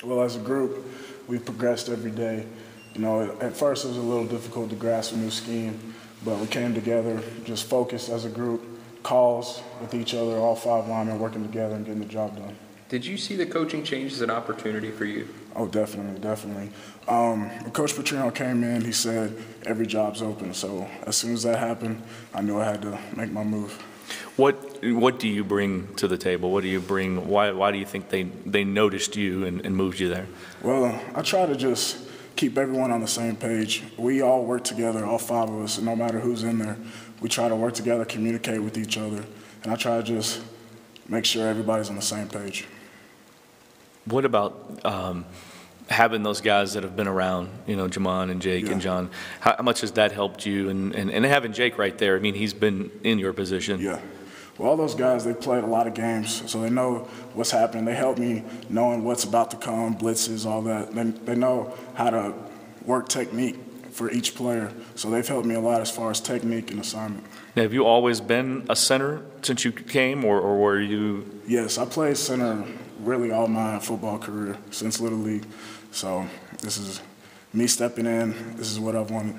Well, as a group, we've progressed every day. You know, at first it was a little difficult to grasp a new scheme, but we came together, just focused as a group, calls with each other, all 5 linemen working together and getting the job done. Did you see the coaching change as an opportunity for you? Oh, definitely, definitely. When Coach Petrino came in, he said every job's open. So as soon as that happened, I knew I had to make my move. What do you bring to the table? What do you bring? Why do you think they noticed you and moved you there? Well, I try to just keep everyone on the same page. We all work together, all 5 of us, and no matter who's in there, we try to work together, communicate with each other, and I try to just make sure everybody's on the same page. What about having those guys that have been around, you know, Jamon and Jake and John? How much has that helped you? And having Jake right there, I mean, he's been in your position. Yeah. Well, all those guys, they played a lot of games, so they know what's happening. They help me knowing what's about to come, blitzes, all that. They know how to work technique for each player, so they've helped me a lot as far as technique and assignment. Now, have you always been a center since you came, or were you? Yes, I played center really all my football career since Little League, so this is me stepping in. This is what I've wanted.